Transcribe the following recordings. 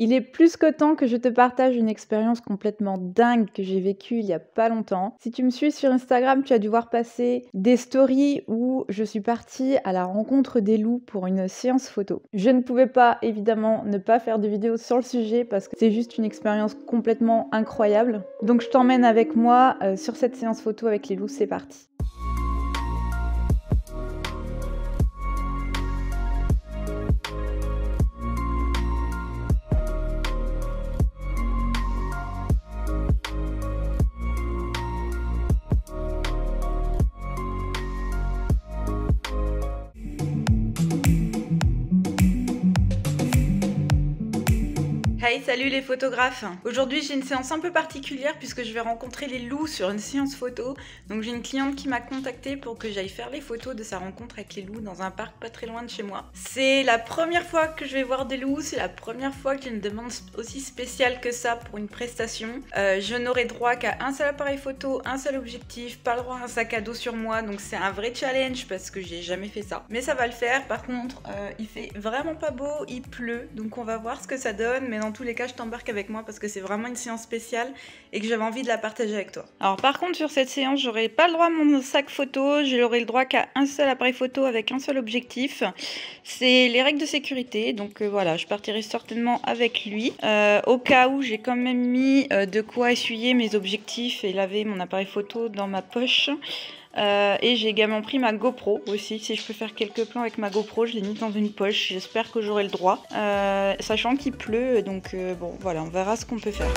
Il est plus que temps que je te partage une expérience complètement dingue que j'ai vécue il y a pas longtemps. Si tu me suis sur Instagram, tu as dû voir passer des stories où je suis partie à la rencontre des loups pour une séance photo. Je ne pouvais pas, évidemment, ne pas faire de vidéo sur le sujet parce que c'est juste une expérience complètement incroyable. Donc je t'emmène avec moi sur cette séance photo avec les loups, c'est parti. Hey, salut les photographes! Aujourd'hui j'ai une séance un peu particulière puisque je vais rencontrer les loups sur une séance photo. Donc j'ai une cliente qui m'a contactée pour que j'aille faire les photos de sa rencontre avec les loups dans un parc pas très loin de chez moi. C'est la première fois que je vais voir des loups, c'est la première fois que j'ai une demande aussi spéciale que ça pour une prestation. Je n'aurai droit qu'à un seul appareil photo, un seul objectif, pas le droit à un sac à dos sur moi, donc c'est un vrai challenge parce que j'ai jamais fait ça. Mais ça va le faire. Par contre, il fait vraiment pas beau, il pleut, donc on va voir ce que ça donne, mais dans tous les cas je t'embarque avec moi parce que c'est vraiment une séance spéciale et que j'avais envie de la partager avec toi. Alors par contre sur cette séance j'aurai pas le droit à mon sac photo, j'aurai le droit qu'à un seul appareil photo avec un seul objectif. C'est les règles de sécurité, donc voilà, je partirai certainement avec lui. Au cas où j'ai quand même mis de quoi essuyer mes objectifs et laver mon appareil photo dans ma poche. Et j'ai également pris ma GoPro aussi, si je peux faire quelques plans avec ma GoPro, je l'ai mis dans une poche, j'espère que j'aurai le droit, sachant qu'il pleut, donc bon voilà, on verra ce qu'on peut faire.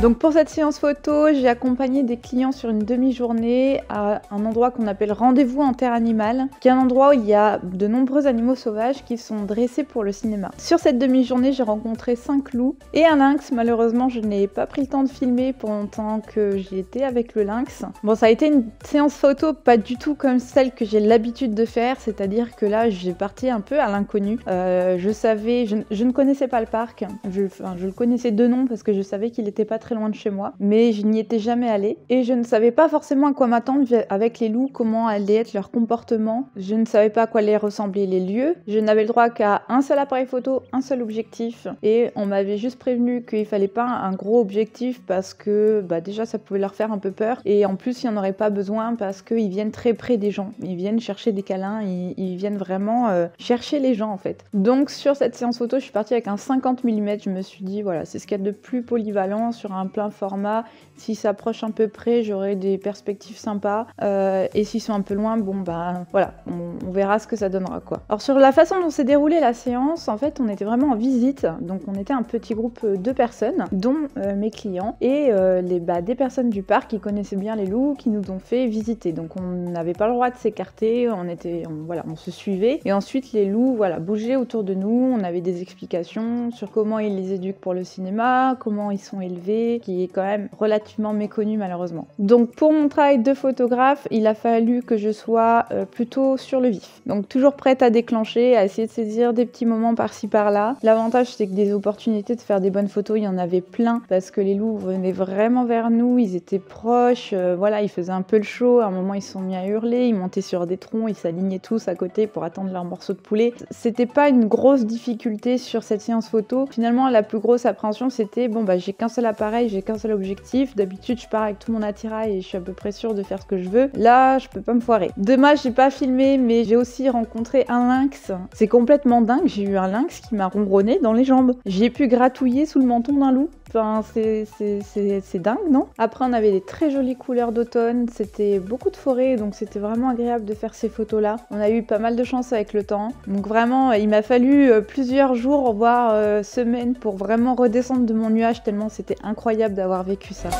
Donc pour cette séance photo, j'ai accompagné des clients sur une demi-journée à un endroit qu'on appelle Rendez-vous en terre animale, qui est un endroit où il y a de nombreux animaux sauvages qui sont dressés pour le cinéma. Sur cette demi-journée, j'ai rencontré 5 loups et un lynx. Malheureusement, je n'ai pas pris le temps de filmer pendant que j'y étais avec le lynx. Bon, ça a été une séance photo pas du tout comme celle que j'ai l'habitude de faire, c'est-à-dire que là, j'ai parti un peu à l'inconnu. Je ne connaissais pas le parc, je le connaissais de nom parce que je savais qu'il n'était pas très loin de chez moi, mais je n'y étais jamais allée et je ne savais pas forcément à quoi m'attendre avec les loups, comment allait être leur comportement. Je ne savais pas à quoi allaient ressembler les lieux. Je n'avais le droit qu'à un seul appareil photo, un seul objectif et on m'avait juste prévenu qu'il fallait pas un gros objectif parce que déjà ça pouvait leur faire un peu peur et en plus il n'y en aurait pas besoin parce qu'ils viennent très près des gens, ils viennent chercher des câlins, ils viennent vraiment chercher les gens en fait. Donc sur cette séance photo je suis partie avec un 50 mm, je me suis dit voilà, c'est ce qu'il y a de plus polyvalent sur un plein format. S'ils s'approchent un peu près, j'aurai des perspectives sympas. Et s'ils sont un peu loin, bon voilà, on verra ce que ça donnera quoi. Alors sur la façon dont s'est déroulée la séance, en fait, on était vraiment en visite. Donc on était un petit groupe de personnes, dont mes clients et des personnes du parc qui connaissaient bien les loups, qui nous ont fait visiter. Donc on n'avait pas le droit de s'écarter, on se suivait. Et ensuite les loups, bougeaient autour de nous. On avait des explications sur comment ils les éduquent pour le cinéma, comment ils sont élevés, qui est quand même relativement méconnu malheureusement. Donc pour mon travail de photographe, il a fallu que je sois plutôt sur le vif. Donc toujours prête à déclencher, à essayer de saisir des petits moments par-ci par-là. L'avantage c'est que des opportunités de faire des bonnes photos, il y en avait plein parce que les loups venaient vraiment vers nous, ils étaient proches, ils faisaient un peu le show, à un moment ils se sont mis à hurler, ils montaient sur des troncs, ils s'alignaient tous à côté pour attendre leur morceau de poulet. C'était pas une grosse difficulté sur cette séance photo. Finalement la plus grosse appréhension c'était j'ai qu'un seul appareil, j'ai qu'un seul objectif. D'habitude, je pars avec tout mon attirail et je suis à peu près sûre de faire ce que je veux. Là, je peux pas me foirer. Dommage, j'ai pas filmé, mais j'ai aussi rencontré un lynx. C'est complètement dingue. J'ai eu un lynx qui m'a ronronné dans les jambes. J'ai pu gratouiller sous le menton d'un loup. Enfin, c'est dingue, non? Après, on avait des très jolies couleurs d'automne. C'était beaucoup de forêt, donc c'était vraiment agréable de faire ces photos-là. On a eu pas mal de chance avec le temps. Donc vraiment, il m'a fallu plusieurs jours, voire semaines, pour vraiment redescendre de mon nuage tellement c'était incroyable d'avoir vécu ça.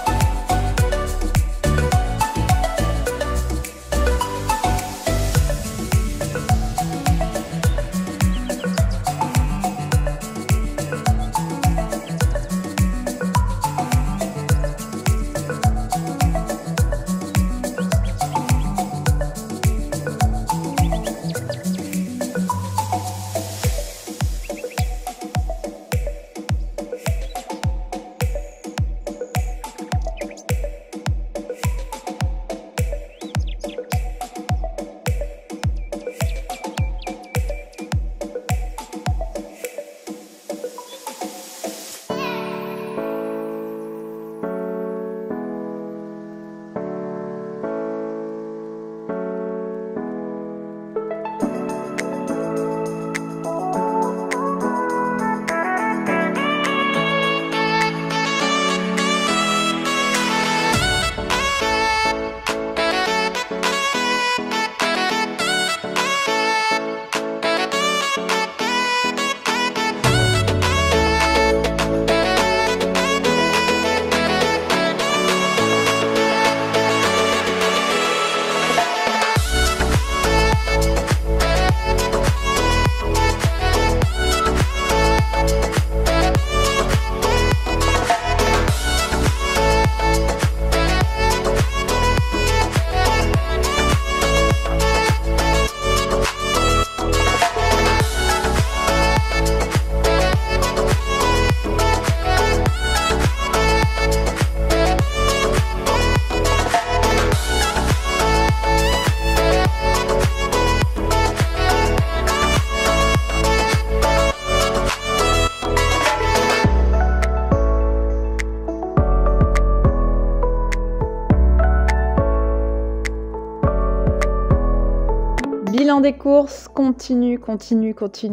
des courses, continue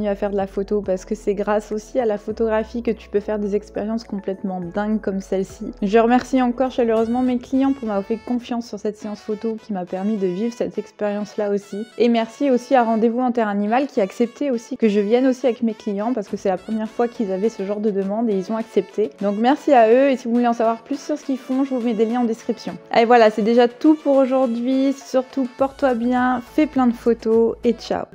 à faire de la photo parce que c'est grâce aussi à la photographie que tu peux faire des expériences complètement dingues comme celle-ci. Je remercie encore chaleureusement mes clients pour m'avoir fait confiance sur cette séance photo qui m'a permis de vivre cette expérience-là aussi. Et merci aussi à Rendez-vous en Terre Animale qui a accepté aussi que je vienne aussi avec mes clients parce que c'est la première fois qu'ils avaient ce genre de demande et ils ont accepté. Donc merci à eux et si vous voulez en savoir plus sur ce qu'ils font, je vous mets des liens en description. Allez voilà, c'est déjà tout pour aujourd'hui. Surtout porte-toi bien, fais plein de photos et ciao!